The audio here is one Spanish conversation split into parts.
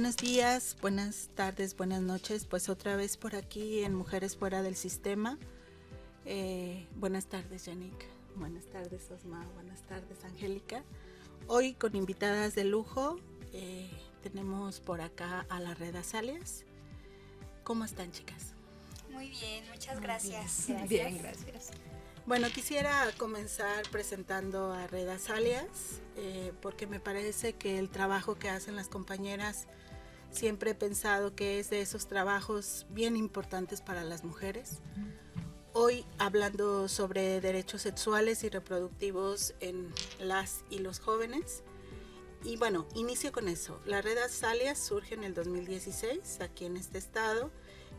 buenos días, buenas tardes, buenas noches, pues otra vez por aquí en Mujeres Fuera del Sistema. Buenas tardes, Yannick, buenas tardes, Osma, buenas tardes, Angélica. Hoy con invitadas de lujo, tenemos por acá a la Red Azaleas. ¿Cómo están, chicas? Muy bien, muchas gracias. Bien, gracias. Bueno, quisiera comenzar presentando a Red Azaleas, porque me parece que el trabajo que hacen las compañeras, siempre he pensado que es de esos trabajos bien importantes para las mujeres. Hoy hablando sobre derechos sexuales y reproductivos en las y los jóvenes. Y bueno, inicio con eso. La Red Azaleas surge en el 2016 aquí en este estado.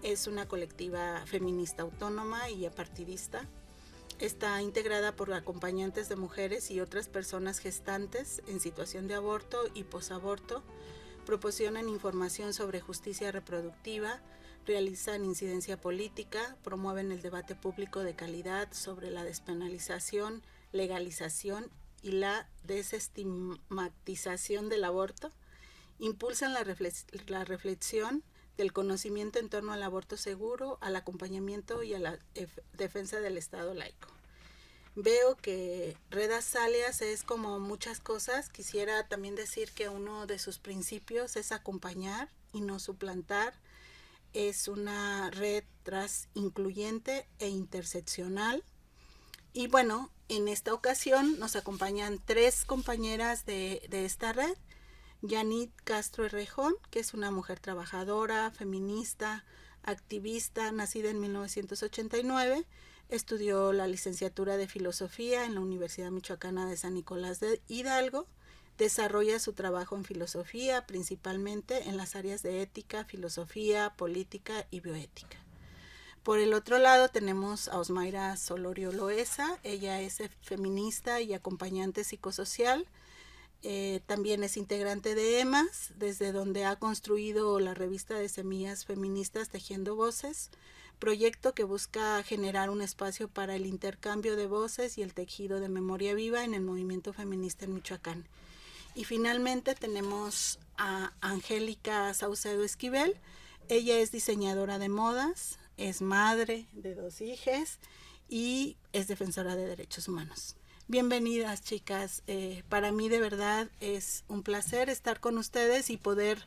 Es una colectiva feminista autónoma y apartidista. Está integrada por acompañantes de mujeres y otras personas gestantes en situación de aborto y posaborto. Proporcionan información sobre justicia reproductiva, realizan incidencia política, promueven el debate público de calidad sobre la despenalización, legalización y la desestigmatización del aborto, impulsan la reflexión del conocimiento en torno al aborto seguro, al acompañamiento y a la defensa del Estado laico. Veo que Red Azaleas es como muchas cosas. Quisiera también decir que uno de sus principios es acompañar y no suplantar. Es una red trans incluyente e interseccional. Y bueno, en esta ocasión nos acompañan 3 compañeras de esta red. Yanit Castro Errejón, que es una mujer trabajadora, feminista, activista, nacida en 1989, estudió la licenciatura de Filosofía en la Universidad Michoacana de San Nicolás de Hidalgo, desarrolla su trabajo en filosofía, principalmente en las áreas de ética, filosofía, política y bioética. Por el otro lado tenemos a Osmaira Solorio Loesa, ella es feminista y acompañante psicosocial. También es integrante de EMAS, desde donde ha construido la revista de semillas feministas Tejiendo Voces, proyecto que busca generar un espacio para el intercambio de voces y el tejido de memoria viva en el movimiento feminista en Michoacán. Y finalmente tenemos a Angélica Saucedo Esquivel, ella es diseñadora de modas, es madre de 2 hijas y es defensora de derechos humanos. Bienvenidas, chicas. Para mí de verdad es un placer estar con ustedes y poder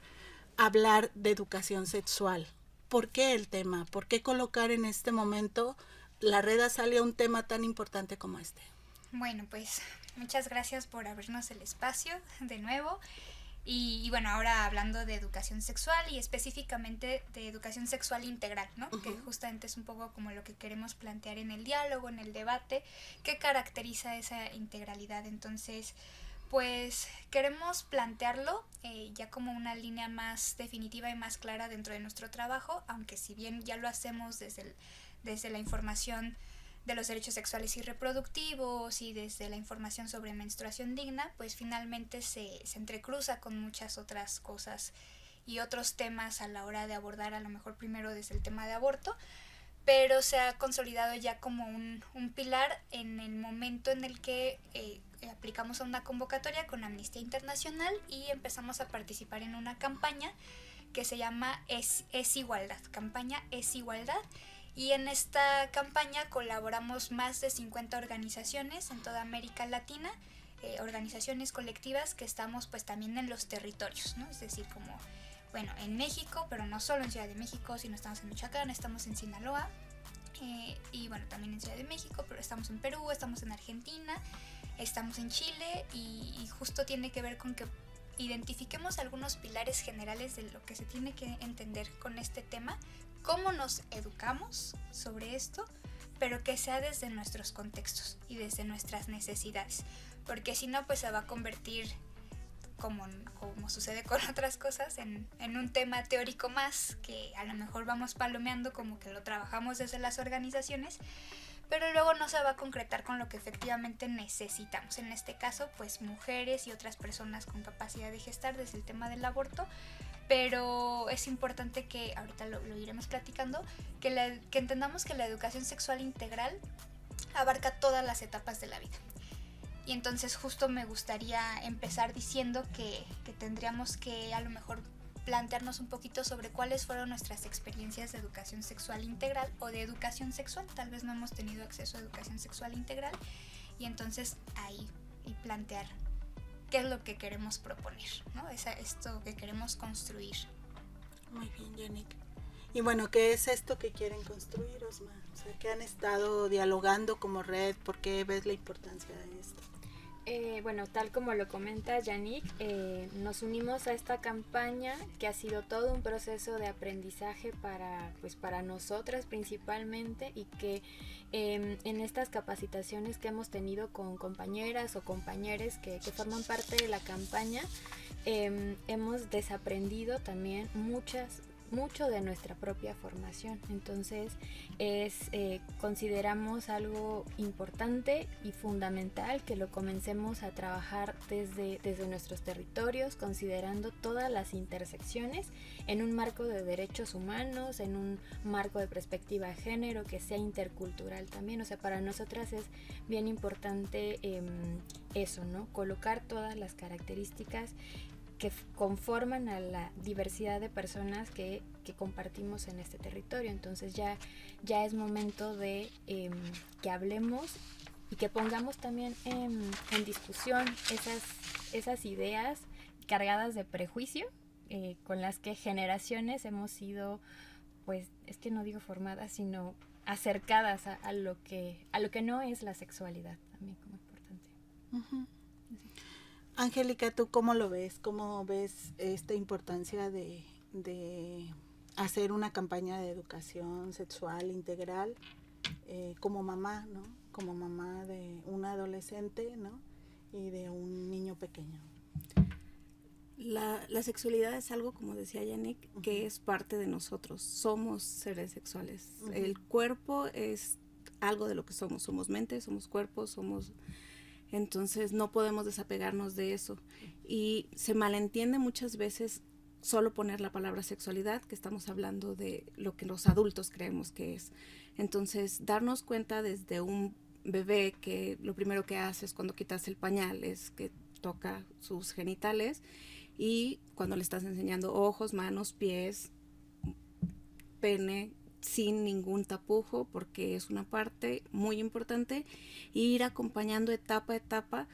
hablar de educación sexual. ¿Por qué el tema? ¿Por qué colocar en este momento la Red Azalea un tema tan importante como este? Bueno, pues muchas gracias por abrirnos el espacio de nuevo. Y bueno, ahora hablando de educación sexual y específicamente de educación sexual integral, ¿no? Uh-huh. Que justamente es un poco como lo que queremos plantear en el diálogo, en el debate, ¿qué caracteriza esa integralidad? Entonces, pues queremos plantearlo ya como una línea más definitiva y más clara dentro de nuestro trabajo, aunque si bien ya lo hacemos desde la información de los derechos sexuales y reproductivos y desde la información sobre menstruación digna, pues finalmente se entrecruza con muchas otras cosas y otros temas a la hora de abordar, a lo mejor primero desde el tema de aborto, pero se ha consolidado ya como un pilar en el momento en el que aplicamos a una convocatoria con Amnistía Internacional y empezamos a participar en una campaña que se llama Es Igualdad, campaña Es Igualdad. Y en esta campaña colaboramos más de 50 organizaciones en toda América Latina, organizaciones colectivas que estamos pues también en los territorios, ¿no? Es decir, como, bueno, en México, pero no solo en Ciudad de México, sino estamos en Michoacán, estamos en Sinaloa, y bueno, también en Ciudad de México, pero estamos en Perú, estamos en Argentina, estamos en Chile, y justo tiene que ver con que identifiquemos algunos pilares generales de lo que se tiene que entender con este tema, cómo nos educamos sobre esto, pero que sea desde nuestros contextos y desde nuestras necesidades, porque si no, pues se va a convertir, como sucede con otras cosas, en un tema teórico más, que a lo mejor vamos palomeando como que lo trabajamos desde las organizaciones, pero luego no se va a concretar con lo que efectivamente necesitamos. En este caso, pues mujeres y otras personas con capacidad de gestar desde el tema del aborto, pero es importante que, ahorita lo iremos platicando, que entendamos que la educación sexual integral abarca todas las etapas de la vida. Y entonces justo me gustaría empezar diciendo que tendríamos que a lo mejor plantearnos un poquito sobre cuáles fueron nuestras experiencias de educación sexual integral o de educación sexual. Tal vez no hemos tenido acceso a educación sexual integral, y entonces ahí y plantear qué es lo que queremos proponer, ¿no? Esto que queremos construir. Muy bien, Yannick. Y bueno, ¿qué es esto que quieren construir, Osma? O sea, ¿qué han estado dialogando como red? ¿Por qué ves la importancia de esto? Bueno, tal como lo comenta Yannick, nos unimos a esta campaña que ha sido todo un proceso de aprendizaje para nosotras principalmente, y que en estas capacitaciones que hemos tenido con compañeras o compañeros que forman parte de la campaña, hemos desaprendido también mucho de nuestra propia formación. Entonces consideramos algo importante y fundamental que lo comencemos a trabajar desde nuestros territorios, considerando todas las intersecciones en un marco de derechos humanos, en un marco de perspectiva de género que sea intercultural también. O sea, para nosotras es bien importante eso, ¿no? Colocar todas las características que conforman a la diversidad de personas que compartimos en este territorio. Entonces ya es momento de que hablemos y que pongamos también en discusión esas ideas cargadas de prejuicio, con las que generaciones hemos sido, pues, es que no digo formadas, sino acercadas a lo que no es la sexualidad, también como importante. Uh-huh. Angélica, ¿tú cómo lo ves? ¿Cómo ves esta importancia de hacer una campaña de educación sexual integral como mamá, ¿no? Como mamá de un adolescente, ¿no? Y de un niño pequeño. La sexualidad es algo, como decía Yannick, que es parte de nosotros. Somos seres sexuales. El cuerpo es algo de lo que somos. Somos mente, somos cuerpo, somos... Entonces no podemos desapegarnos de eso. Y se malentiende muchas veces solo poner la palabra sexualidad, que estamos hablando de lo que los adultos creemos que es. Entonces, darnos cuenta desde un bebé que lo primero que haces cuando quitas el pañal es que toca sus genitales, y cuando le estás enseñando ojos, manos, pies, pene, sin ningún tapujo, porque es una parte muy importante, y ir acompañando etapa a etapa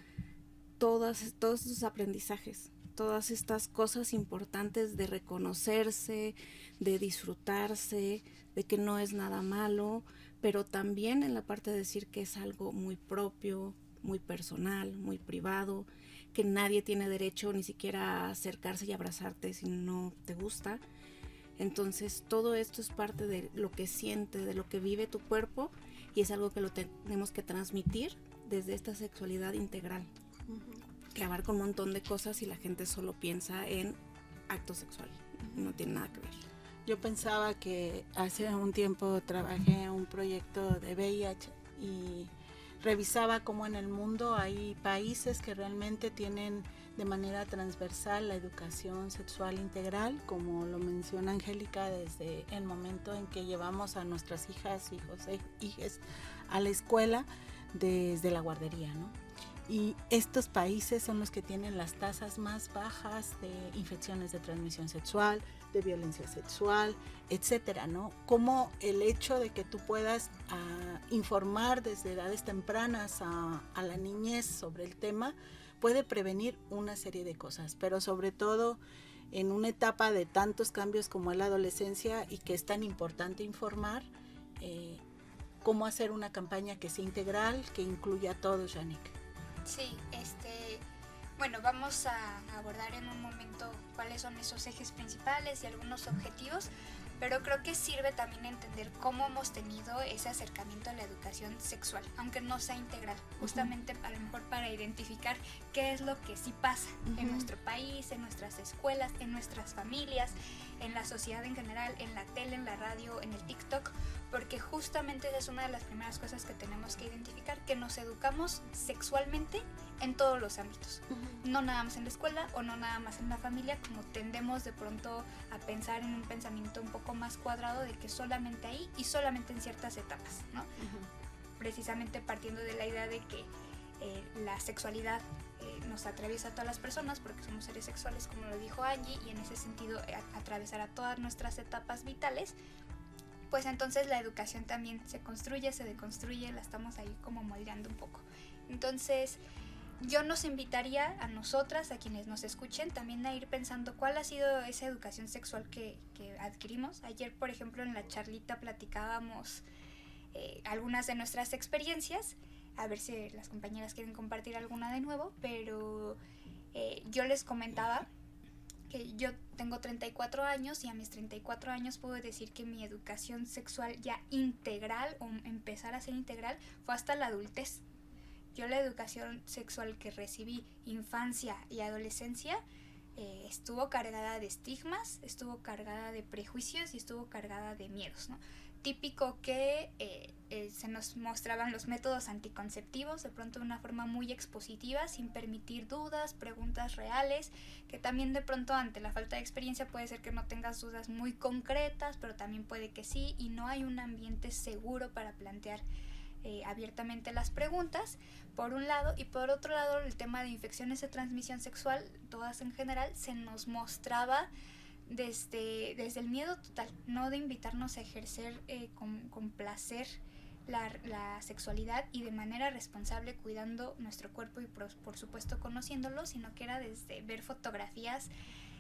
todos esos aprendizajes, todas estas cosas importantes de reconocerse, de disfrutarse, de que no es nada malo, pero también en la parte de decir que es algo muy propio, muy personal, muy privado, que nadie tiene derecho ni siquiera a acercarse y abrazarte si no te gusta. Entonces todo esto es parte de lo que siente, de lo que vive tu cuerpo, y es algo que lo tenemos que transmitir desde esta sexualidad integral, que abarca un montón de cosas y la gente solo piensa en acto sexual, no tiene nada que ver. Yo pensaba que hace un tiempo trabajé en un proyecto de VIH y revisaba cómo en el mundo hay países que realmente tienen de manera transversal la educación sexual integral, como lo menciona Angélica, desde el momento en que llevamos a nuestras hijas, hijos e hijes a la escuela, desde la guardería, ¿no? Y estos países son los que tienen las tasas más bajas de infecciones de transmisión sexual, de violencia sexual, etcétera, ¿no? Como el hecho de que tú puedas informar desde edades tempranas a la niñez sobre el tema puede prevenir una serie de cosas, pero sobre todo en una etapa de tantos cambios como es la adolescencia, y que es tan importante informar, cómo hacer una campaña que sea integral, que incluya a todos, Yannick. Sí, bueno, vamos a abordar en un momento cuáles son esos ejes principales y algunos objetivos, pero creo que sirve también entender cómo hemos tenido ese acercamiento a la educación sexual, aunque no sea integral, justamente a lo mejor para identificar qué es lo que sí pasa en nuestro país, en nuestras escuelas, en nuestras familias, en la sociedad en general, en la tele, en la radio, en el TikTok, porque justamente esa es una de las primeras cosas que tenemos que identificar, que nos educamos sexualmente en todos los ámbitos, no nada más en la escuela o no nada más en la familia, como tendemos de pronto a pensar en un pensamiento un poco más cuadrado de que solamente ahí y solamente en ciertas etapas, ¿no? Precisamente partiendo de la idea de que la sexualidad nos atraviesa a todas las personas porque somos seres sexuales, como lo dijo Angie, y en ese sentido atravesará todas nuestras etapas vitales, pues entonces la educación también se construye, se deconstruye, la estamos ahí como moldeando un poco. Entonces yo nos invitaría a nosotras, a quienes nos escuchen, también a ir pensando cuál ha sido esa educación sexual que adquirimos. Ayer, por ejemplo, en la charlita platicábamos algunas de nuestras experiencias, a ver si las compañeras quieren compartir alguna de nuevo, pero yo les comentaba que yo tengo 34 años y a mis 34 años puedo decir que mi educación sexual ya integral o empezar a ser integral fue hasta la adultez. Yo la educación sexual que recibí infancia y adolescencia estuvo cargada de estigmas, estuvo cargada de prejuicios y estuvo cargada de miedos, ¿no? Típico que se nos mostraban los métodos anticonceptivos de pronto de una forma muy expositiva, sin permitir dudas, preguntas reales, que también de pronto ante la falta de experiencia puede ser que no tengas dudas muy concretas, pero también puede que sí, y no hay un ambiente seguro para plantear abiertamente las preguntas, por un lado, y por otro lado el tema de infecciones de transmisión sexual, todas en general, se nos mostraba desde el miedo total, no de invitarnos a ejercer con placer la sexualidad y de manera responsable, cuidando nuestro cuerpo y por supuesto conociéndolo, sino que era desde ver fotografías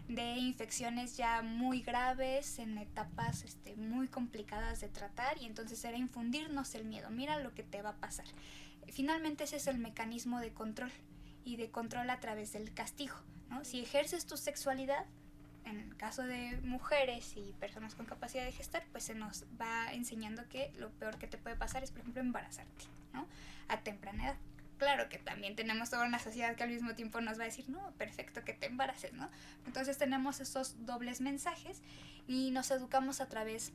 de infecciones ya muy graves en etapas muy complicadas de tratar, y entonces era infundirnos el miedo, mira lo que te va a pasar. Finalmente ese es el mecanismo de control, y de control a través del castigo, ¿no? Si ejerces tu sexualidad, en el caso de mujeres y personas con capacidad de gestar, pues se nos va enseñando que lo peor que te puede pasar es, por ejemplo, embarazarte, ¿no? A temprana edad. Claro que también tenemos toda una sociedad que al mismo tiempo nos va a decir, no, perfecto que te embaraces, ¿no? Entonces tenemos esos dobles mensajes y nos educamos a través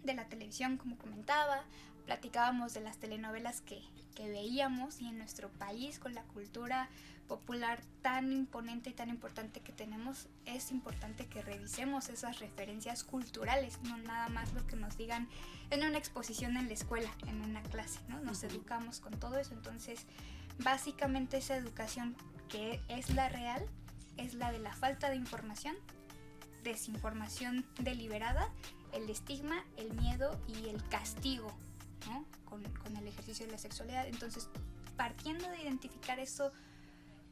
de la televisión, como comentaba, platicábamos de las telenovelas que veíamos, y en nuestro país, con la cultura popular tan imponente y tan importante que tenemos, es importante que revisemos esas referencias culturales, no nada más lo que nos digan en una exposición en la escuela, en una clase, ¿no? Nos educamos con todo eso. Entonces básicamente esa educación que es la real es la de la falta de información, desinformación deliberada, el estigma, el miedo y el castigo, ¿no? con el ejercicio de la sexualidad. Entonces, partiendo de identificar eso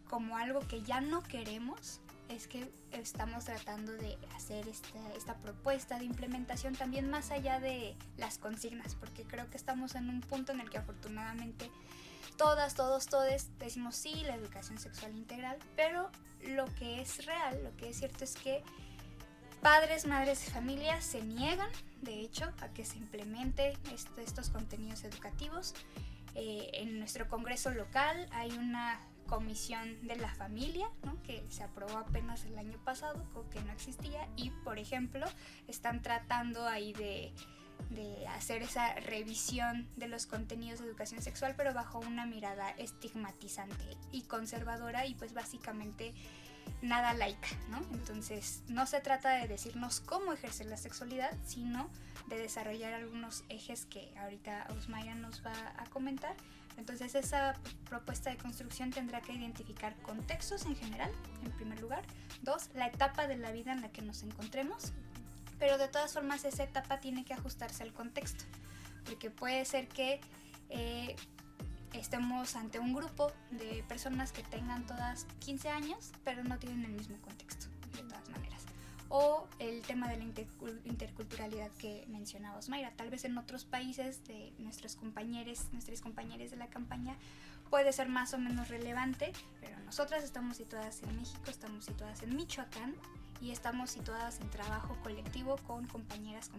como algo que ya no queremos, es que estamos tratando de hacer esta propuesta de implementación también más allá de las consignas, porque creo que estamos en un punto en el que afortunadamente todas, todos decimos sí, la educación sexual integral, pero lo que es real, lo que es cierto es que padres, madres de familia se niegan, de hecho, a que se implemente estos contenidos educativos. En nuestro congreso local hay una comisión de la familia, ¿no? Que se aprobó apenas el año pasado, que no existía, y por ejemplo están tratando ahí de hacer esa revisión de los contenidos de educación sexual, pero bajo una mirada estigmatizante y conservadora, y pues básicamente nada laica, ¿no? Entonces no se trata de decirnos cómo ejercer la sexualidad, sino de desarrollar algunos ejes que ahorita Osmayra nos va a comentar. Entonces esa propuesta de construcción tendrá que identificar contextos en general, en primer lugar. 2, la etapa de la vida en la que nos encontremos, pero de todas formas esa etapa tiene que ajustarse al contexto, porque puede ser que estemos ante un grupo de personas que tengan todas 15 años, pero no tienen el mismo contexto, de todas maneras. O el tema de la interculturalidad que mencionaba Osmayra. Tal vez en otros países de nuestras compañeras de la campaña puede ser más o menos relevante, pero nosotras estamos situadas en México, estamos situadas en Michoacán, y estamos situadas en trabajo colectivo con compañeros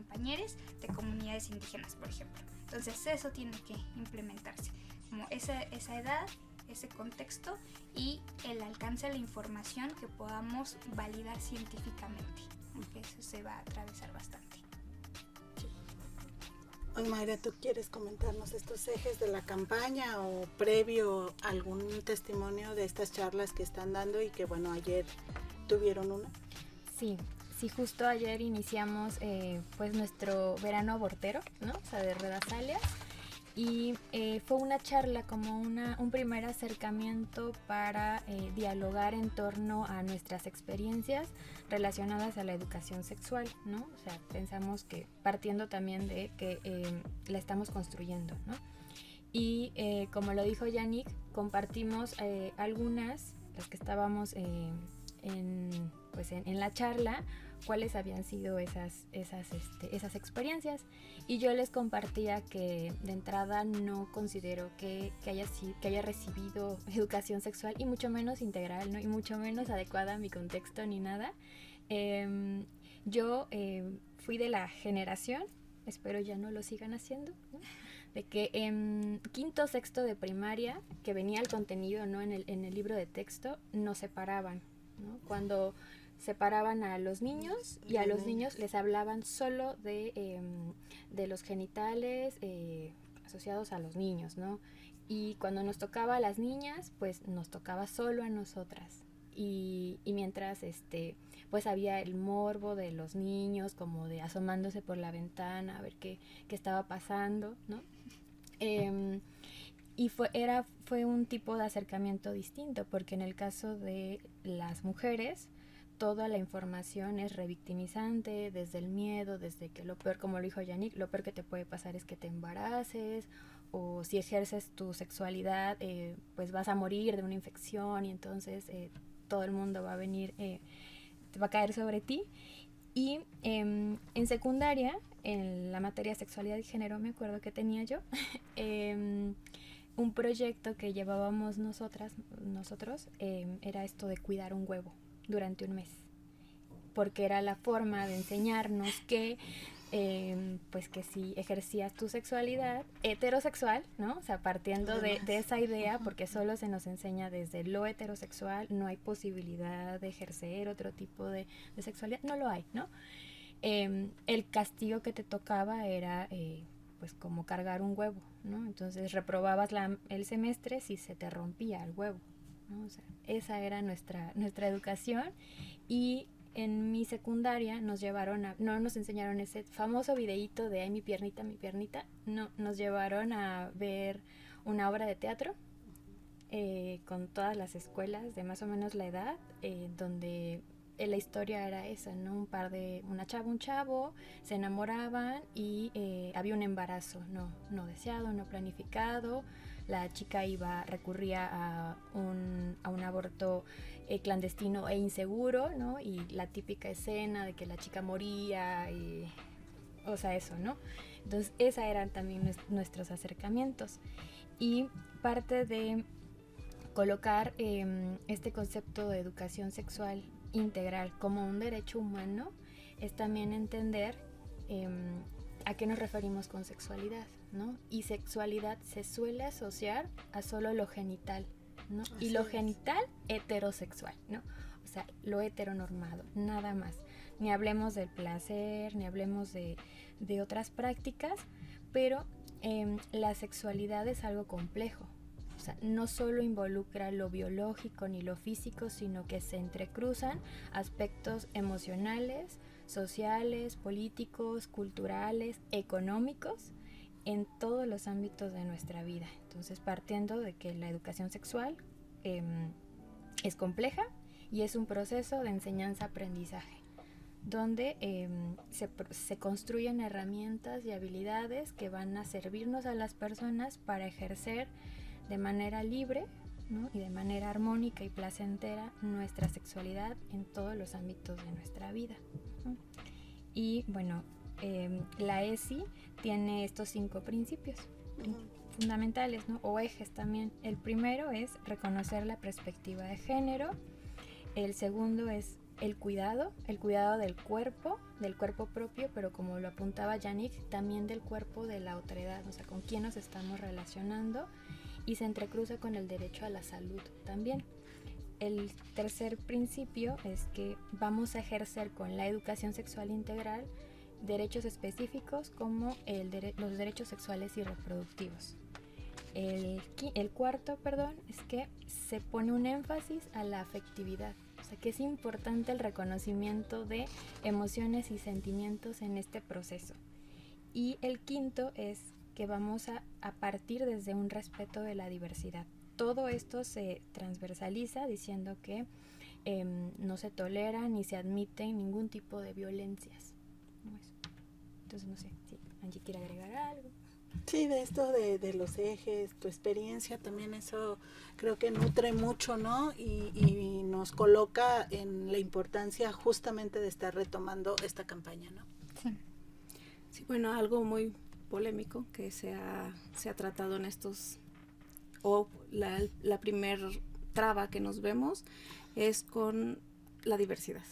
de comunidades indígenas, por ejemplo. Entonces eso tiene que implementarse, como esa edad, ese contexto y el alcance de la información que podamos validar científicamente, aunque eso se va a atravesar bastante. Mayra, ¿tú quieres comentarnos estos ejes de la campaña o previo algún testimonio de estas charlas que están dando y que bueno, ayer tuvieron una? Sí, justo ayer iniciamos pues nuestro verano abortero, ¿no? O sea, de Redazalias. Y fue una charla como un primer acercamiento para dialogar en torno a nuestras experiencias relacionadas a la educación sexual, ¿no? O sea, pensamos que partiendo también de que la estamos construyendo, ¿no? Y como lo dijo Yannick, compartimos algunas, las que estábamos en la charla, cuáles habían sido esas experiencias. Y yo les compartía que de entrada no considero que haya recibido educación sexual, y mucho menos integral, ¿no? Y mucho menos adecuada a mi contexto ni nada. Yo fui de la generación, espero ya no lo sigan haciendo, ¿no? De que en quinto, sexto de primaria, que venía el contenido, ¿no? en el libro de texto, nos separaban, ¿no? Cuando separaban a los niños, y a los niños les hablaban solo de los genitales asociados a los niños, ¿no? Y cuando nos tocaba a las niñas, pues nos tocaba solo a nosotras. Y mientras pues había el morbo de los niños, como de asomándose por la ventana a ver qué estaba pasando, ¿no? Y fue un tipo de acercamiento distinto, porque en el caso de las mujeres, toda la información es revictimizante, desde el miedo, desde que lo peor, como lo dijo Yannick, lo peor que te puede pasar es que te embaraces, o si ejerces tu sexualidad, pues vas a morir de una infección, y entonces todo el mundo va a venir, te va a caer sobre ti. Y en secundaria, en la materia sexualidad y género, me acuerdo que tenía yo un proyecto que llevábamos nosotros, era esto de cuidar un huevo durante un mes, porque era la forma de enseñarnos que pues que si ejercías tu sexualidad heterosexual, ¿no? O sea, partiendo de esa idea, porque solo se nos enseña desde lo heterosexual, no hay posibilidad de ejercer otro tipo de sexualidad, no lo hay, ¿no? El castigo que te tocaba era pues como cargar un huevo, ¿no? Entonces reprobabas el semestre si se te rompía el huevo, ¿no? O sea, esa era nuestra educación. Y en mi secundaria no nos enseñaron ese famoso videíto de ay, mi piernita, no, nos llevaron a ver una obra de teatro con todas las escuelas de más o menos la edad, donde la historia era esa, ¿no? Una chava, un chavo, se enamoraban y había un embarazo no deseado, no planificado. La chica recurría a un aborto clandestino e inseguro, ¿no? Y la típica escena de que la chica moría, o sea, eso, ¿no? Entonces, esos eran también nuestros acercamientos. Y parte de colocar este concepto de educación sexual integral como un derecho humano es también entender a qué nos referimos con sexualidad, ¿no? Y sexualidad se suele asociar a solo lo genital, ¿no? Así y lo genital heterosexual, ¿no? O sea, lo heteronormado, nada más. Ni hablemos del placer, ni hablemos de otras prácticas, pero la sexualidad es algo complejo. O sea, no solo involucra lo biológico ni lo físico, sino que se entrecruzan aspectos emocionales, sociales, políticos, culturales, económicos, en todos los ámbitos de nuestra vida. Entonces, partiendo de que la educación sexual es compleja y es un proceso de enseñanza-aprendizaje, donde se construyen herramientas y habilidades que van a servirnos a las personas para ejercer de manera libre, ¿no? Y de manera armónica y placentera nuestra sexualidad en todos los ámbitos de nuestra vida, ¿no? Y bueno, la ESI tiene estos 5 principios fundamentales, ¿no? O ejes también. El primero es reconocer la perspectiva de género. El segundo es el cuidado del cuerpo propio, pero como lo apuntaba Yannick, también del cuerpo de la otredad, o sea, con quién nos estamos relacionando, y se entrecruza con el derecho a la salud también. El tercer principio es que vamos a ejercer con la educación sexual integral derechos específicos como los derechos sexuales y reproductivos. El cuarto, es que se pone un énfasis a la afectividad, o sea que es importante el reconocimiento de emociones y sentimientos en este proceso. Y el quinto es que vamos a partir desde un respeto de la diversidad. Todo esto se transversaliza diciendo que no se tolera ni se admite ningún tipo de violencias. Entonces, no sé si Angie quiere agregar algo. Sí, de esto de los ejes, tu experiencia, también eso creo que nutre mucho, ¿no? Y nos coloca en la importancia justamente de estar retomando esta campaña, ¿no? Sí. Sí, bueno, algo muy polémico que se ha tratado en estos, o la primer traba que nos vemos es con la diversidad.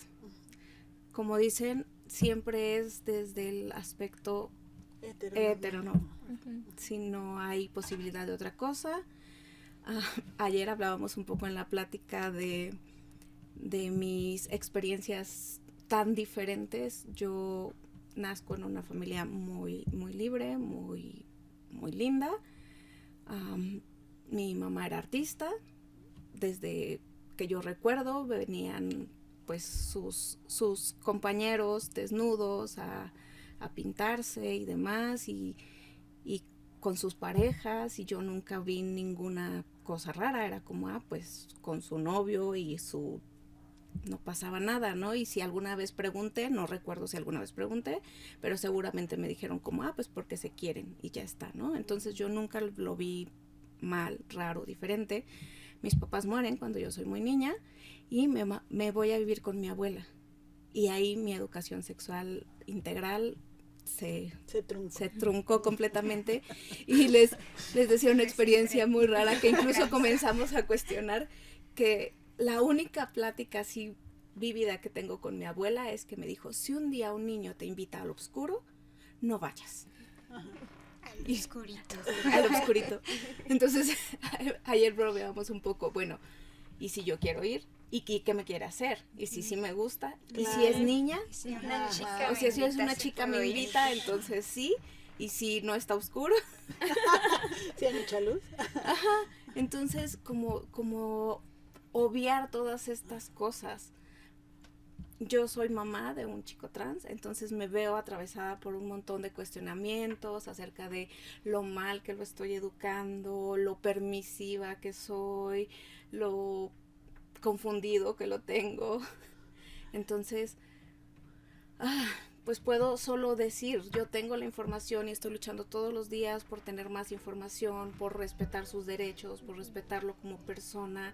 Como dicen, siempre es desde el aspecto heteronormado. Si no hay posibilidad de otra cosa. Ayer hablábamos un poco en la plática de mis experiencias tan diferentes. Yo nazco en una familia muy, muy libre, muy, muy linda. Mi mamá era artista. Desde que yo recuerdo venían pues sus compañeros desnudos a pintarse y demás, y con sus parejas, y yo nunca vi ninguna cosa rara. Era como, pues con su novio y no pasaba nada, ¿no? Y si alguna vez pregunté, no recuerdo si alguna vez pregunté, pero seguramente me dijeron como, pues porque se quieren y ya está, ¿no? Entonces yo nunca lo vi mal, raro, diferente. Mis papás mueren cuando yo soy muy niña y me voy a vivir con mi abuela. Y ahí mi educación sexual integral se truncó completamente. Y les decía una experiencia muy rara que incluso comenzamos a cuestionar, que la única plática así vívida que tengo con mi abuela es que me dijo, si un día un niño te invita al oscuro, no vayas. Al oscurito. Al oscurito. Entonces, ayer bromeamos un poco, bueno, ¿y si yo quiero ir? ¿Y qué me quiere hacer? ¿Y si sí me gusta? ¿Y si es niña? Si una chica o sea, si es una chica me invita, entonces sí. ¿Y si no está oscuro? ¿Sí hay mucha luz? Ajá. Entonces, como obviar todas estas cosas. Yo soy mamá de un chico trans, entonces me veo atravesada por un montón de cuestionamientos acerca de lo mal que lo estoy educando, lo permisiva que soy, lo confundido que lo tengo. Entonces, pues puedo solo decir, yo tengo la información y estoy luchando todos los días por tener más información, por respetar sus derechos, por respetarlo como persona.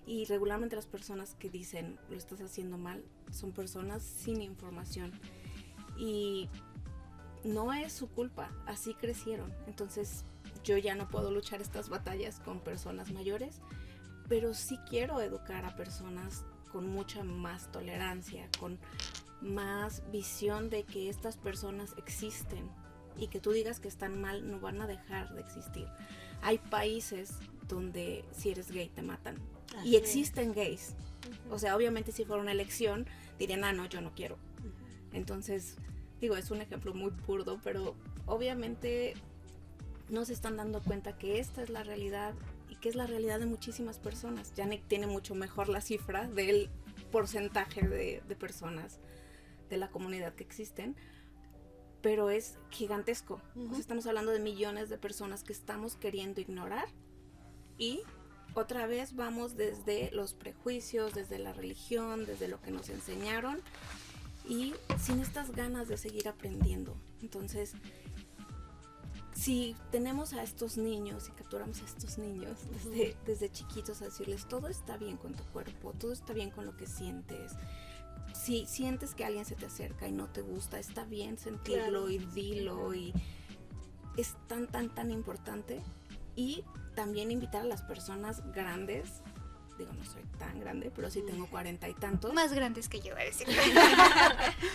Y regularmente las personas que dicen lo estás haciendo mal son personas sin información y no es su culpa, así crecieron. Entonces yo ya no puedo luchar estas batallas con personas mayores, pero sí quiero educar a personas con mucha más tolerancia, con más visión de que estas personas existen y que tú digas que están mal no van a dejar de existir. Hay países donde si eres gay te matan. Y existen gays. O sea, obviamente si fuera una elección dirían, no, yo no quiero. Entonces, digo, es un ejemplo muy burdo, pero obviamente no se están dando cuenta que esta es la realidad y que es la realidad de muchísimas personas. Janek tiene mucho mejor la cifra del porcentaje de personas de la comunidad que existen, pero es gigantesco. O sea, estamos hablando de millones de personas que estamos queriendo ignorar y otra vez vamos desde los prejuicios, desde la religión, desde lo que nos enseñaron y sin estas ganas de seguir aprendiendo. Entonces, si tenemos a estos niños y capturamos a estos niños desde chiquitos a decirles todo está bien con tu cuerpo, todo está bien con lo que sientes. Si sientes que alguien se te acerca y no te gusta, está bien sentirlo, claro, y dilo, y es tan importante. Y también invitar a las personas grandes, digo, no soy tan grande, pero sí tengo 40 y tantos. Más grandes que yo, a decir.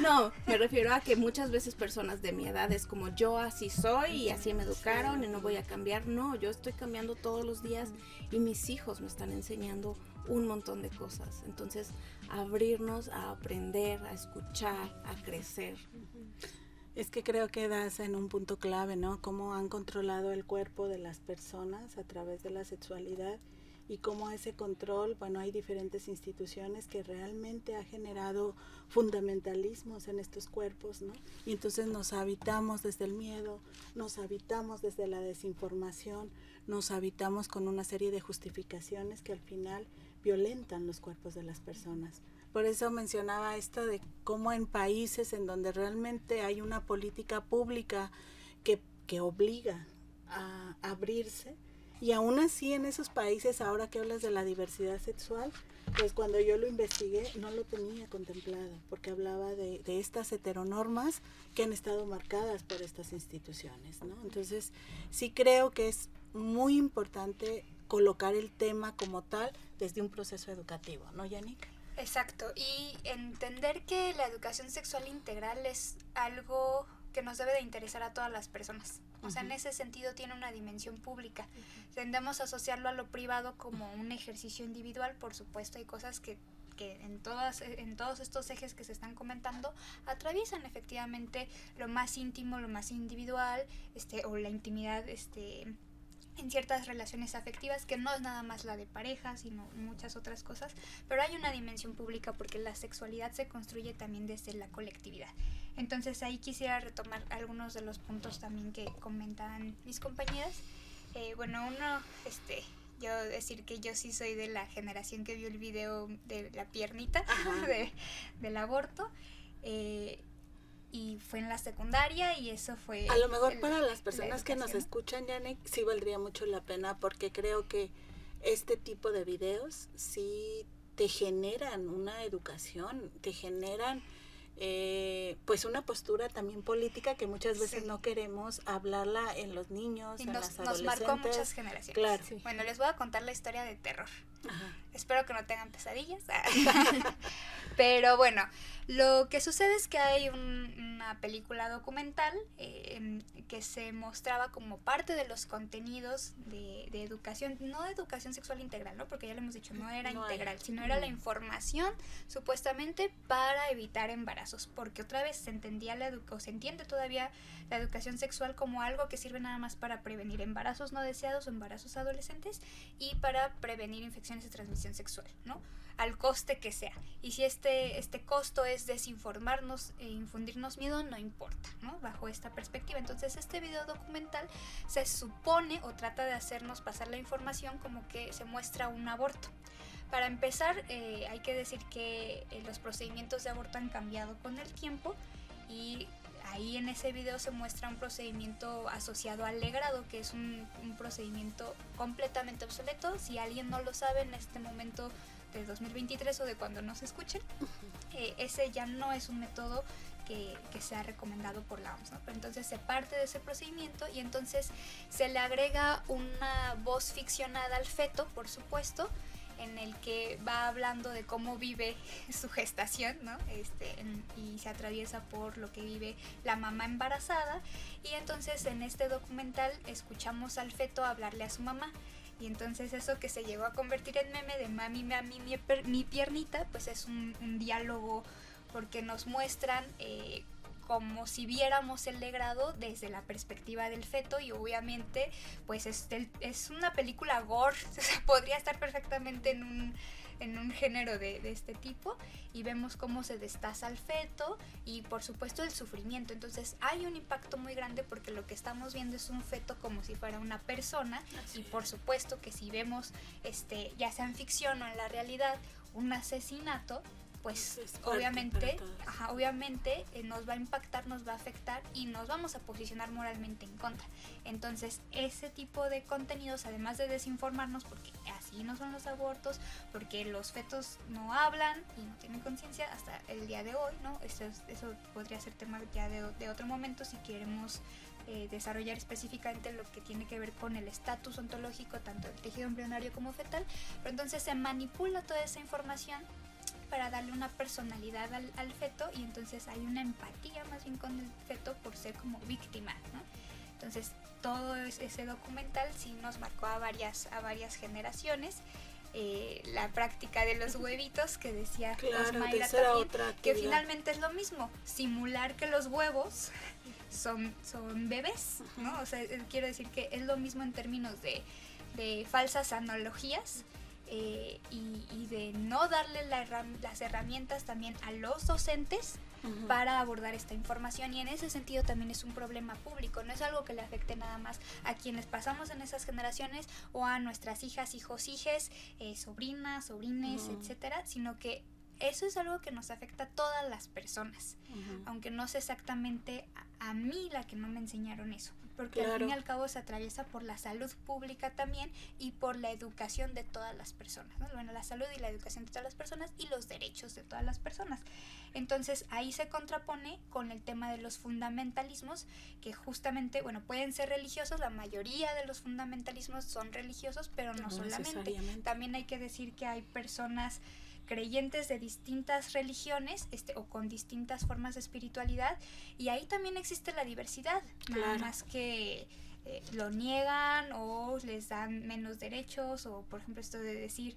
No, me refiero a que muchas veces personas de mi edad es como yo así soy y así me educaron y no voy a cambiar. No, yo estoy cambiando todos los días y mis hijos me están enseñando un montón de cosas. Entonces, abrirnos a aprender, a escuchar, a crecer. Es que creo que das en un punto clave, ¿no? Cómo han controlado el cuerpo de las personas a través de la sexualidad y cómo ese control, bueno, hay diferentes instituciones que realmente ha generado fundamentalismos en estos cuerpos, ¿no? Y entonces nos habitamos desde el miedo, nos habitamos desde la desinformación, nos habitamos con una serie de justificaciones que al final violentan los cuerpos de las personas. Por eso mencionaba esto de cómo en países en donde realmente hay una política pública que obliga a abrirse, y aún así en esos países, ahora que hablas de la diversidad sexual, pues cuando yo lo investigué no lo tenía contemplado, porque hablaba de estas heteronormas que han estado marcadas por estas instituciones, ¿no? Entonces sí creo que es muy importante colocar el tema como tal desde un proceso educativo, ¿no, Yannick? Exacto, y entender que la educación sexual integral es algo que nos debe de interesar a todas las personas. O sea, en ese sentido tiene una dimensión pública. Tendemos a asociarlo a lo privado como un ejercicio individual. Por supuesto, hay cosas que en todos estos ejes que se están comentando atraviesan efectivamente lo más íntimo, lo más individual, o la intimidad, en ciertas relaciones afectivas, que no es nada más la de pareja, sino muchas otras cosas, pero hay una dimensión pública porque la sexualidad se construye también desde la colectividad. Entonces ahí quisiera retomar algunos de los puntos también que comentaban mis compañeras. Bueno, uno, yo decir que yo sí soy de la generación que vio el video de la piernita del aborto, y fue en la secundaria y eso fue... A lo mejor para las personas que nos escuchan, Yannick, sí valdría mucho la pena, porque creo que este tipo de videos sí te generan una educación, te generan pues una postura también política que muchas veces no queremos hablarla en los niños, en las adolescentes. Nos marcó muchas generaciones. Claro. Sí. Bueno, les voy a contar la historia de terror. Espero que no tengan pesadillas. Pero bueno, lo que sucede es que hay una película documental que se mostraba como parte de los contenidos de educación, no de educación sexual integral, ¿no? Porque ya lo hemos dicho, no era integral, sino era la información supuestamente para evitar embarazos, porque otra vez se entendía se entiende todavía la educación sexual como algo que sirve nada más para prevenir embarazos no deseados o embarazos adolescentes y para prevenir infecciones de transmisión sexual, ¿no? Al coste que sea. Y si este costo es desinformarnos e infundirnos miedo, no importa, ¿no? Bajo esta perspectiva. Entonces, este video documental se supone o trata de hacernos pasar la información como que se muestra un aborto. Para empezar, hay que decir que los procedimientos de aborto han cambiado con el tiempo y ahí en ese video se muestra un procedimiento asociado al legrado, que es un procedimiento completamente obsoleto. Si alguien no lo sabe en este momento de 2023 o de cuando nos escuchen, ese ya no es un método que se ha recomendado por la OMS, ¿no? Pero entonces se parte de ese procedimiento y entonces se le agrega una voz ficcionada al feto, por supuesto, en el que va hablando de cómo vive su gestación, ¿no? Y se atraviesa por lo que vive la mamá embarazada, y entonces en este documental escuchamos al feto hablarle a su mamá, y entonces eso que se llegó a convertir en meme de mami, mi piernita, pues es un diálogo, porque nos muestran como si viéramos el legrado desde la perspectiva del feto, y obviamente pues es una película gore, o sea, podría estar perfectamente en un género de este tipo, y vemos cómo se destaza el feto y por supuesto el sufrimiento. Entonces hay un impacto muy grande porque lo que estamos viendo es un feto como si fuera una persona. Así. Y por supuesto que si vemos ya sea en ficción o en la realidad un asesinato, pues obviamente nos va a impactar, nos va a afectar y nos vamos a posicionar moralmente en contra. Entonces ese tipo de contenidos, además de desinformarnos, porque así no son los abortos, porque los fetos no hablan y no tienen conciencia hasta el día de hoy, ¿no? Eso podría ser tema ya de otro momento si queremos desarrollar específicamente lo que tiene que ver con el estatus ontológico tanto del tejido embrionario como fetal. Pero entonces se manipula toda esa información para darle una personalidad al feto, y entonces hay una empatía más bien con el feto por ser como víctima, ¿no? Entonces todo ese documental sí nos marcó a varias generaciones. La práctica de los huevitos que decía Osmaira también, que finalmente es lo mismo, simular que los huevos son bebés, ¿no? O sea, quiero decir que es lo mismo en términos de de falsas analogías y de no darle las herramientas también a los docentes para abordar esta información, y en ese sentido también es un problema público, no es algo que le afecte nada más a quienes pasamos en esas generaciones o a nuestras hijas, hijos, hijes, sobrinas, sobrines, etcétera, sino que eso es algo que nos afecta a todas las personas, aunque no sé exactamente a mí la que no me enseñaron eso, porque al fin y al cabo se atraviesa por la salud pública también y por la educación de todas las personas, ¿no? Bueno, la salud y la educación de todas las personas y los derechos de todas las personas. Entonces ahí se contrapone con el tema de los fundamentalismos, que justamente, bueno, pueden ser religiosos, la mayoría de los fundamentalismos son religiosos, pero no solamente. También hay que decir que hay personas creyentes de distintas religiones o con distintas formas de espiritualidad, y ahí también existe la diversidad, nada más que lo niegan o les dan menos derechos, o por ejemplo esto de decir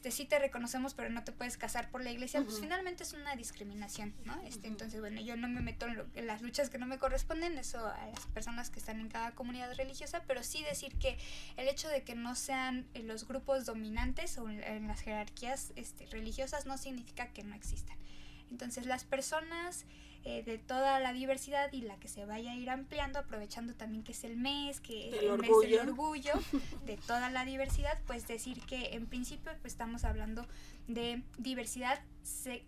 sí te reconocemos pero no te puedes casar por la iglesia, pues finalmente es una discriminación, ¿no? Entonces, bueno, yo no me meto en las luchas que no me corresponden, eso a las personas que están en cada comunidad religiosa, pero sí decir que el hecho de que no sean los grupos dominantes o en las jerarquías religiosas no significa que no existan. Entonces, las personas de toda la diversidad, y la que se vaya a ir ampliando, aprovechando también que es el mes, que el mes del orgullo de toda la diversidad, pues decir que en principio pues estamos hablando de diversidad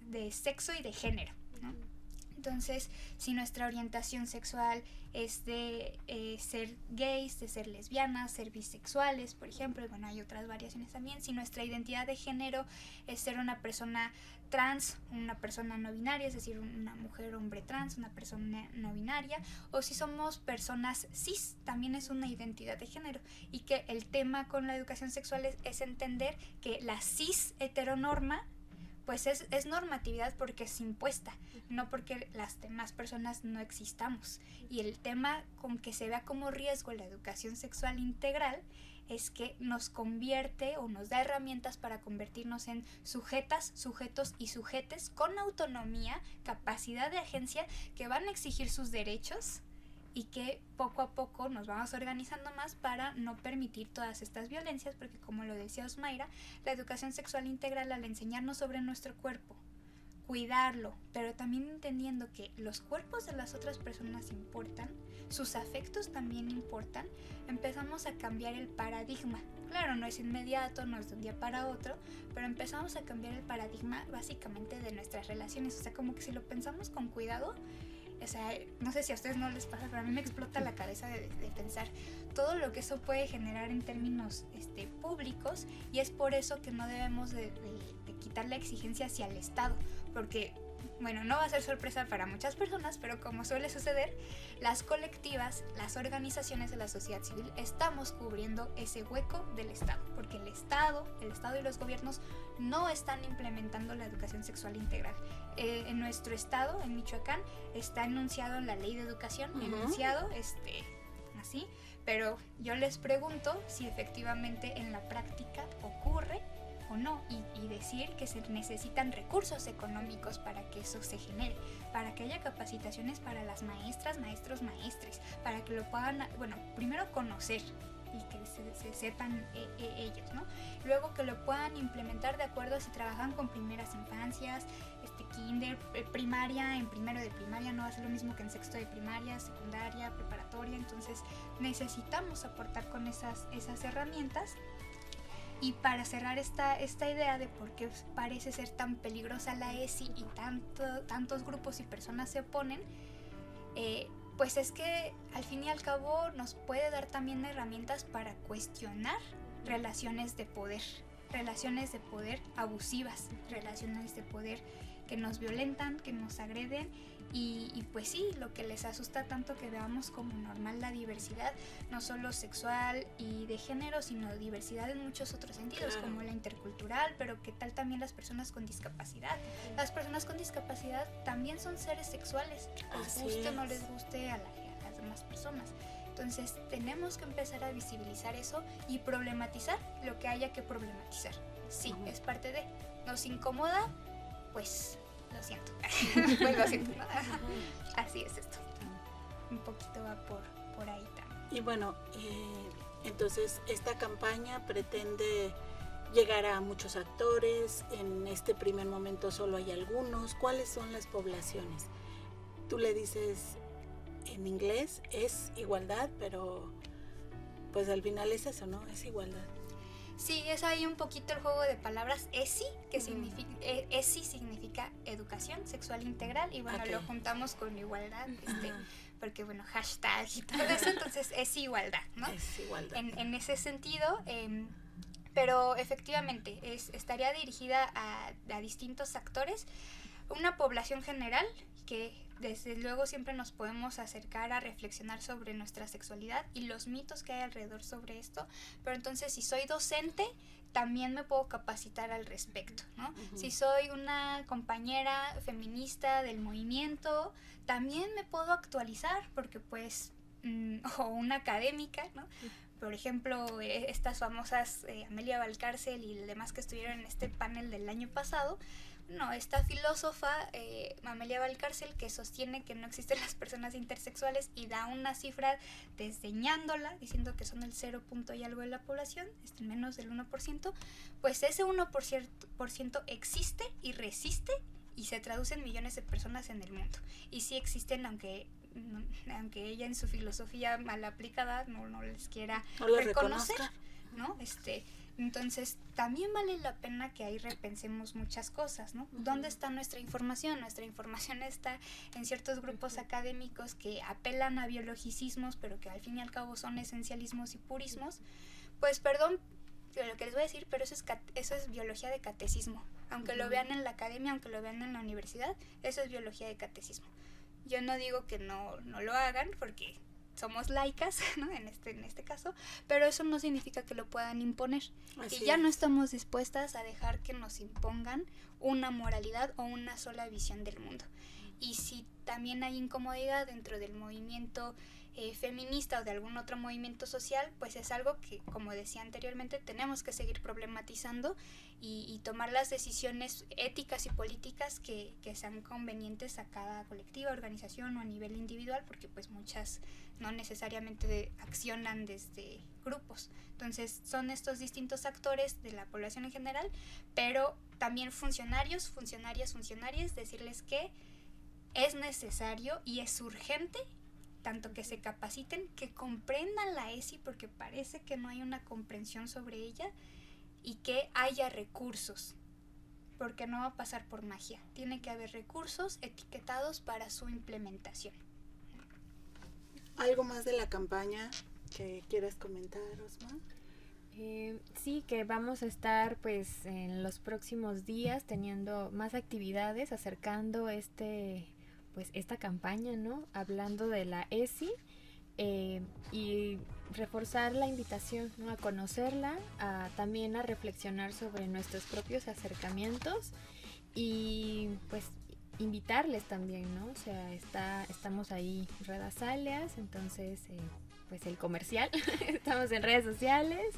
de sexo y de género, ¿no? Entonces, si nuestra orientación sexual es de ser gays, de ser lesbianas, ser bisexuales, por ejemplo, y bueno, hay otras variaciones también. Si nuestra identidad de género es ser una persona trans, una persona no binaria, es decir, una mujer, hombre trans, una persona no binaria, o si somos personas cis, también es una identidad de género, y que el tema con la educación sexual es entender que la cis heteronorma pues es normatividad porque es impuesta, no porque las demás personas no existamos. Y el tema con que se vea como riesgo la educación sexual integral es que nos convierte o nos da herramientas para convertirnos en sujetas, sujetos y sujetes con autonomía, capacidad de agencia, que van a exigir sus derechos, y que poco a poco nos vamos organizando más para no permitir todas estas violencias, porque como lo decía Osmaira, la educación sexual integral, al enseñarnos sobre nuestro cuerpo, cuidarlo, pero también entendiendo que los cuerpos de las otras personas importan, sus afectos también importan, empezamos a cambiar el paradigma. Claro, no es inmediato, no es de un día para otro, pero empezamos a cambiar el paradigma básicamente de nuestras relaciones. O sea, como que si lo pensamos con cuidado, o sea, no sé si a ustedes no les pasa, pero a mí me explota la cabeza de pensar todo lo que eso puede generar en términos públicos, y es por eso que no debemos de quitar la exigencia hacia el Estado, porque, bueno, no va a ser sorpresa para muchas personas, pero como suele suceder, las colectivas, las organizaciones de la sociedad civil estamos cubriendo ese hueco del Estado, porque el Estado y los gobiernos no están implementando la educación sexual integral. En nuestro estado, en Michoacán, está enunciado en la ley de educación, enunciado, así, pero yo les pregunto si efectivamente en la práctica ocurre o no, y decir que se necesitan recursos económicos para que eso se genere, para que haya capacitaciones para las maestras, maestros, maestres, para que lo puedan, bueno, primero conocer y que se sepan ellos, ¿no? Luego que lo puedan implementar de acuerdo a si trabajan con primeras infancias, kinder, primaria, en primero de primaria no va a ser lo mismo que en sexto de primaria, secundaria, preparatoria. Entonces necesitamos aportar con esas herramientas. Y para cerrar esta idea de por qué parece ser tan peligrosa la ESI y tantos grupos y personas se oponen, pues es que al fin y al cabo nos puede dar también herramientas para cuestionar relaciones de poder abusivas, relaciones de poder que nos violentan, que nos agreden, y pues sí, lo que les asusta tanto que veamos como normal la diversidad, no solo sexual y de género, sino diversidad en muchos otros sentidos, como la intercultural, pero qué tal también las personas con discapacidad. Las personas con discapacidad también son seres sexuales, les guste o no les guste a las demás personas. Entonces tenemos que empezar a visibilizar eso y problematizar lo que haya que problematizar. Sí, es parte de. Nos incomoda, pues lo siento. Pues lo siento, ¿no? Así es esto. Un poquito va por ahí también. Y bueno, Entonces, esta campaña pretende llegar a muchos actores. En este primer momento solo hay algunos. ¿Cuáles son las poblaciones? Tú le dices en inglés, es igualdad, pero pues al final es eso, ¿no? Es igualdad. Sí, es ahí un poquito el juego de palabras ESI, que significa, ESI significa educación sexual integral, y bueno, lo juntamos con igualdad, porque bueno, hashtag y todo eso, entonces es igualdad, ¿no? Es igualdad. En ese sentido, pero efectivamente estaría dirigida a distintos actores, una población general que desde luego siempre nos podemos acercar a reflexionar sobre nuestra sexualidad y los mitos que hay alrededor sobre esto, pero entonces si soy docente también me puedo capacitar al respecto, ¿no? Si soy una compañera feminista del movimiento, también me puedo actualizar porque pues, o una académica, ¿no? Por ejemplo, estas famosas Amelia Valcárcel y demás que estuvieron en este panel del año pasado. No, esta filósofa, Amelia Valcárcel, que sostiene que no existen las personas intersexuales y da una cifra desdeñándola, diciendo que son el 0. y algo de la población, menos del 1%, pues ese 1% existe y resiste y se traduce en millones de personas en el mundo. Y sí existen, aunque ella en su filosofía mal aplicada no les quiera reconocer, ¿no? Entonces, también vale la pena que ahí repensemos muchas cosas, ¿no? ¿Dónde está nuestra información? Nuestra información está en ciertos grupos académicos que apelan a biologicismos, pero que al fin y al cabo son esencialismos y purismos. Pues, perdón lo que les voy a decir, pero eso es biología de catecismo. Aunque lo vean en la academia, aunque lo vean en la universidad, eso es biología de catecismo. Yo no digo que no lo hagan, porque somos laicas, ¿no? En este caso, pero eso no significa que lo puedan imponer. Y ya no estamos dispuestas a dejar que nos impongan una moralidad o una sola visión del mundo. Y si también hay incomodidad dentro del movimiento feminista o de algún otro movimiento social, pues es algo que, como decía anteriormente, tenemos que seguir problematizando y tomar las decisiones éticas y políticas que sean convenientes a cada colectiva, organización o a nivel individual, porque pues muchas no necesariamente accionan desde grupos. Entonces son estos distintos actores de la población en general, pero también funcionarios, decirles que es necesario y es urgente tanto que se capaciten, que comprendan la ESI, porque parece que no hay una comprensión sobre ella, y que haya recursos, porque no va a pasar por magia. Tiene que haber recursos etiquetados para su implementación. ¿Algo más de la campaña que quieras comentar, Osma? Sí, que vamos a estar pues en los próximos días teniendo más actividades, acercando esta campaña, ¿no? Hablando de la ESI, y reforzar la invitación, ¿no? A conocerla, también a reflexionar sobre nuestros propios acercamientos y pues invitarles también, ¿no? O sea, estamos ahí redes alias, entonces pues el comercial, estamos en redes sociales,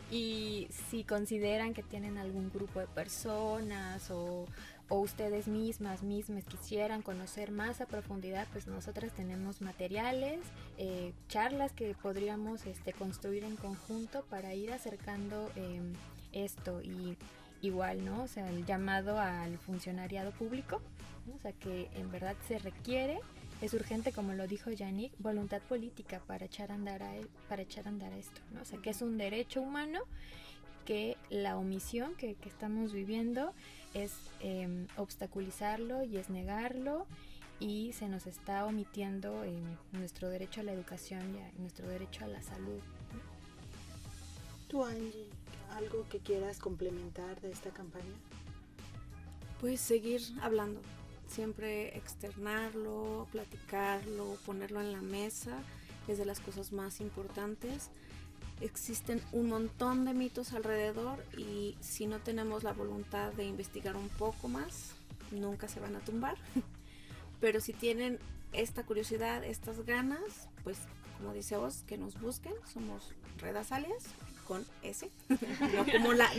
y si consideran que tienen algún grupo de personas o ustedes mismas quisieran conocer más a profundidad, pues nosotras tenemos materiales, charlas que podríamos construir en conjunto para ir acercando esto. Y igual, ¿no? O sea, el llamado al funcionariado público, ¿no? O sea, que en verdad se requiere, es urgente, como lo dijo Yannick, voluntad política para echar a andar esto, ¿no? O sea, que es un derecho humano, que la omisión que estamos viviendo es obstaculizarlo y es negarlo, y se nos está omitiendo nuestro derecho a la educación y nuestro derecho a la salud. Tú, Angie, ¿algo que quieras complementar de esta campaña? Pues seguir hablando, siempre externarlo, platicarlo, ponerlo en la mesa, es de las cosas más importantes. Existen un montón de mitos alrededor, y si no tenemos la voluntad de investigar un poco más, nunca se van a tumbar. Pero si tienen esta curiosidad, estas ganas, pues como dice vos, que nos busquen. Somos Redas Alias con S,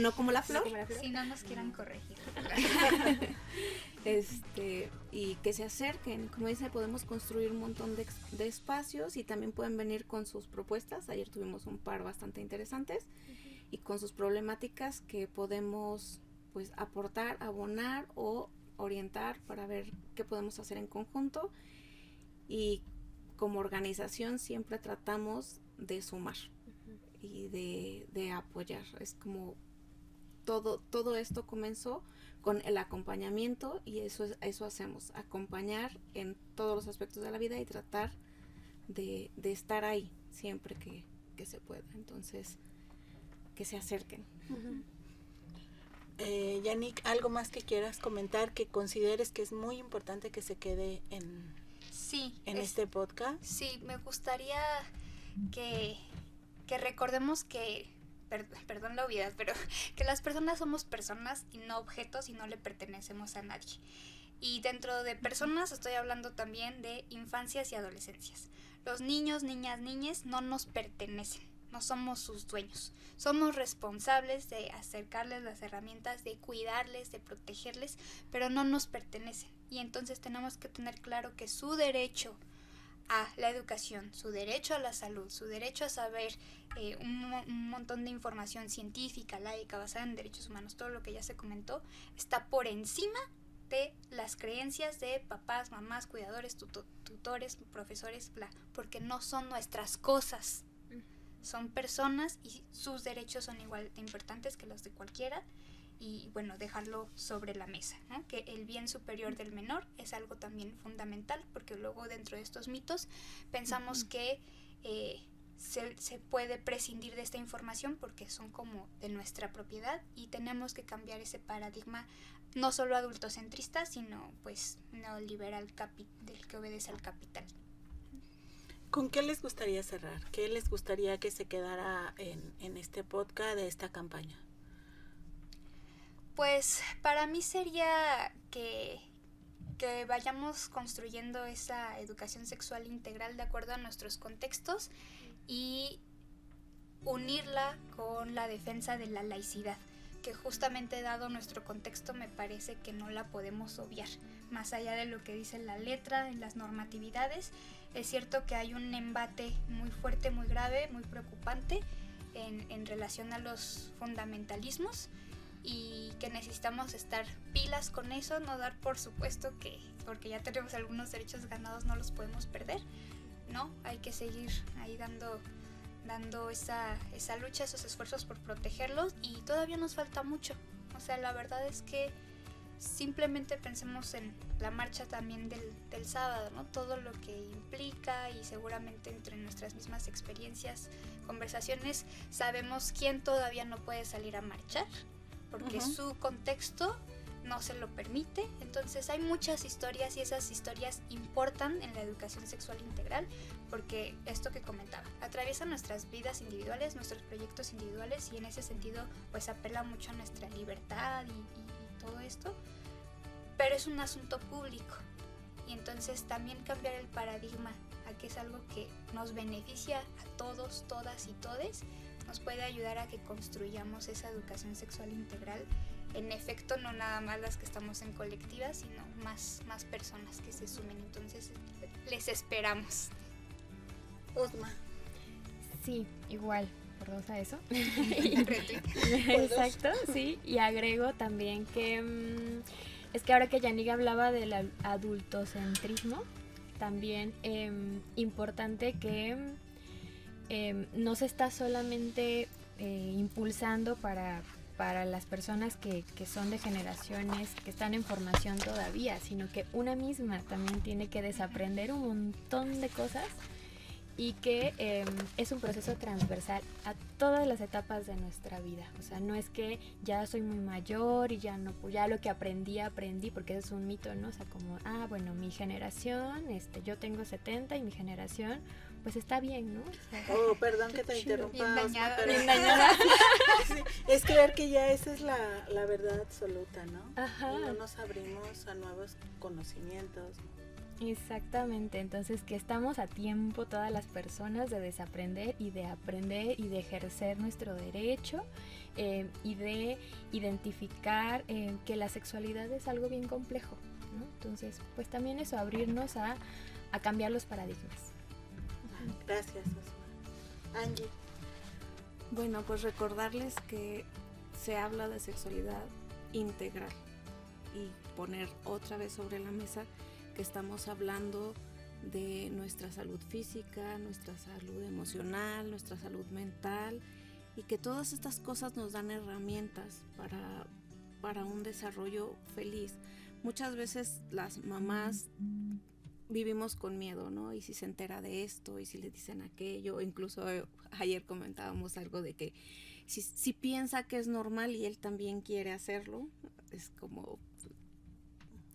no como la flor. Si no nos quieran corregir. Y que se acerquen. Como dice, podemos construir un montón de espacios y también pueden venir con sus propuestas. Ayer tuvimos un par bastante interesantes y con sus problemáticas que podemos pues aportar, abonar o orientar para ver qué podemos hacer en conjunto. Y como organización siempre tratamos de sumar y de apoyar. Es como todo esto comenzó con el acompañamiento y eso hacemos, acompañar en todos los aspectos de la vida y tratar de estar ahí siempre que se pueda. Entonces, que se acerquen. Yannick, ¿algo más que quieras comentar que consideres que es muy importante que se quede en este podcast? Sí, me gustaría que recordemos que, perdón la obviedad, pero que las personas somos personas y no objetos y no le pertenecemos a nadie. Y dentro de personas estoy hablando también de infancias y adolescencias. Los niños, niñas, niñes no nos pertenecen, no somos sus dueños. Somos responsables de acercarles las herramientas, de cuidarles, de protegerles, pero no nos pertenecen. Y entonces tenemos que tener claro que su derecho a la educación, su derecho a la salud, su derecho a saber un montón de información científica, laica, basada en derechos humanos, todo lo que ya se comentó, está por encima de las creencias de papás, mamás, cuidadores, tutores, profesores, bla, porque no son nuestras cosas. Son personas y sus derechos son igual de importantes que los de cualquiera. Y bueno, dejarlo sobre la mesa, ¿no? Que el bien superior del menor es algo también fundamental, porque luego dentro de estos mitos pensamos que se puede prescindir de esta información porque son como de nuestra propiedad, y tenemos que cambiar ese paradigma no solo adultocentrista, sino pues neoliberal del que obedece al capital. ¿Con qué les gustaría cerrar? ¿Qué les gustaría que se quedara en este podcast de esta campaña? Pues para mí sería que vayamos construyendo esa educación sexual integral de acuerdo a nuestros contextos y unirla con la defensa de la laicidad, que justamente dado nuestro contexto me parece que no la podemos obviar. Más allá de lo que dice la letra, en las normatividades, es cierto que hay un embate muy fuerte, muy grave, muy preocupante en relación a los fundamentalismos, y que necesitamos estar pilas con eso, no dar por supuesto que porque ya tenemos algunos derechos ganados no los podemos perder, ¿no? Hay que seguir ahí dando esa lucha, esos esfuerzos por protegerlos, y todavía nos falta mucho. O sea, la verdad es que simplemente pensemos en la marcha también del sábado, ¿no? Todo lo que implica, y seguramente entre nuestras mismas experiencias, conversaciones, sabemos quién todavía no puede salir a marchar porque su contexto no se lo permite. Entonces hay muchas historias y esas historias importan en la educación sexual integral, porque esto que comentaba, atraviesa nuestras vidas individuales, nuestros proyectos individuales, y en ese sentido pues apela mucho a nuestra libertad y todo esto, pero es un asunto público, y entonces también cambiar el paradigma a que es algo que nos beneficia a todos, todas y todes, nos puede ayudar a que construyamos esa educación sexual integral. En efecto, no nada más las que estamos en colectiva, sino más personas que se sumen. Entonces, les esperamos. Osma. Sí, igual, por dos a eso. Exacto, sí. Y agrego también que es que ahora que Yannick hablaba del adultocentrismo, también importante que no se está solamente impulsando para las personas que son de generaciones que están en formación todavía, sino que una misma también tiene que desaprender un montón de cosas, y que es un proceso transversal a todas las etapas de nuestra vida. O sea, no es que ya soy muy mayor y ya no, pues ya lo que aprendí, porque eso es un mito, ¿no? O sea, como, bueno, mi generación, yo tengo 70 y mi generación, pues está bien, ¿no? O sea, perdón que te interrumpa. Bien dañada. Sí, es creer que ya esa es la verdad absoluta, ¿no? Ajá. Y no nos abrimos a nuevos conocimientos. Exactamente, entonces que estamos a tiempo todas las personas de desaprender y de aprender y de ejercer nuestro derecho, y de identificar que la sexualidad es algo bien complejo, ¿no? Entonces, pues también eso, abrirnos a cambiar los paradigmas. Gracias, Osma. Angie. Bueno, pues recordarles que se habla de sexualidad integral y poner otra vez sobre la mesa que estamos hablando de nuestra salud física, nuestra salud emocional, nuestra salud mental, y que todas estas cosas nos dan herramientas para un desarrollo feliz. Muchas veces las mamás vivimos con miedo, ¿no? Y si se entera de esto, y si le dicen aquello, incluso ayer comentábamos algo de que si piensa que es normal y él también quiere hacerlo, es como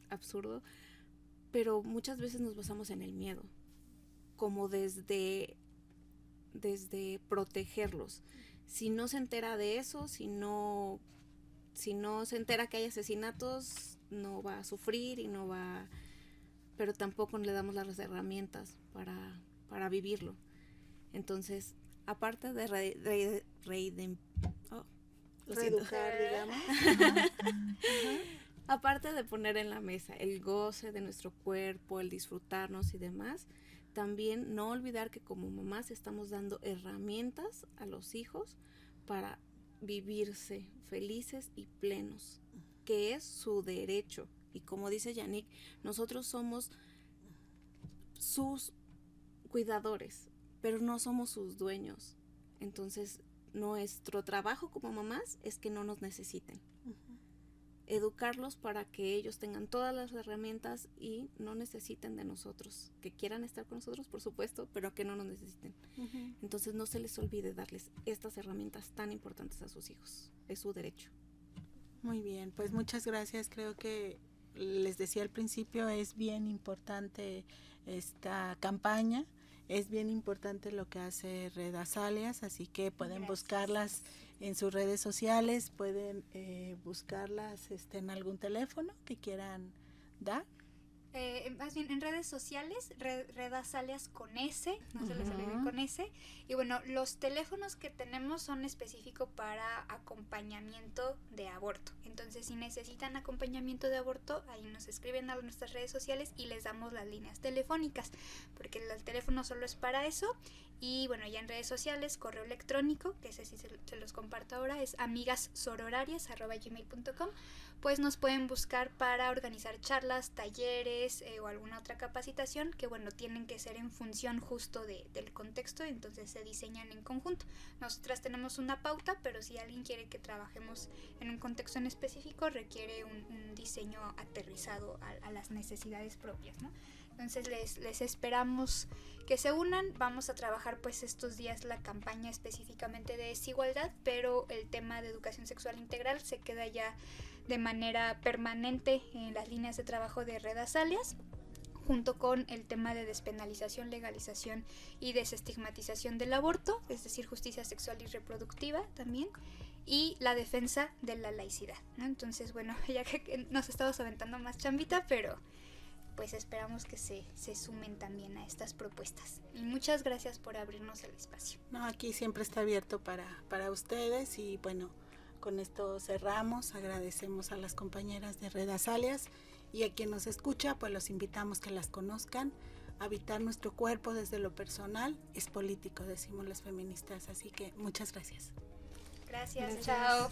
absurdo, pero muchas veces nos basamos en el miedo, como desde protegerlos. Si no se entera de eso, si no se entera que hay asesinatos, no va a sufrir y no va, pero tampoco le damos las herramientas para vivirlo. Entonces, aparte de reeducar, digamos. Aparte de poner en la mesa el goce de nuestro cuerpo, el disfrutarnos y demás, también no olvidar que como mamás estamos dando herramientas a los hijos para vivirse felices y plenos, que es su derecho. Y como dice Yannick, nosotros somos sus cuidadores, pero no somos sus dueños. Entonces, nuestro trabajo como mamás es que no nos necesiten. Educarlos para que ellos tengan todas las herramientas y no necesiten de nosotros, que quieran estar con nosotros, por supuesto, pero que no nos necesiten. Entonces no se les olvide darles estas herramientas tan importantes a sus hijos, es su derecho. Muy bien, pues muchas gracias. Creo que les decía al principio, es bien importante esta campaña, es bien importante lo que hace Red Azaleas, así que pueden buscarlas en sus redes sociales, pueden buscarlas en algún teléfono que quieran dar. Más bien en redes sociales, Red Azaleas con S, no se les olvide con S. Y bueno, los teléfonos que tenemos son específicos para acompañamiento de aborto. Entonces, si necesitan acompañamiento de aborto, ahí nos escriben a nuestras redes sociales y les damos las líneas telefónicas, porque el teléfono solo es para eso. Y bueno, ya en redes sociales, correo electrónico, que ese sí se los comparto ahora, es amigassororarias@gmail.com. Pues nos pueden buscar para organizar charlas, talleres o alguna otra capacitación que bueno, tienen que ser en función justo del contexto, entonces se diseñan en conjunto. Nosotras tenemos una pauta, pero si alguien quiere que trabajemos en un contexto en específico, requiere un diseño aterrizado a las necesidades propias, ¿no? Entonces les esperamos que se unan. Vamos a trabajar pues estos días la campaña específicamente de desigualdad, pero el tema de educación sexual integral se queda ya de manera permanente en las líneas de trabajo de Red Azaleas, junto con el tema de despenalización, legalización y desestigmatización del aborto, es decir, justicia sexual y reproductiva también, y la defensa de la laicidad, ¿no? Entonces, bueno, ya que nos estamos aventando más chambita, pero pues esperamos que se sumen también a estas propuestas. Y muchas gracias por abrirnos el espacio. No, aquí siempre está abierto para ustedes y bueno, con esto cerramos. Agradecemos a las compañeras de Red Azaleas y a quien nos escucha, pues los invitamos que las conozcan. Habitar nuestro cuerpo desde lo personal es político, decimos las feministas. Así que muchas gracias. Gracias. Chao.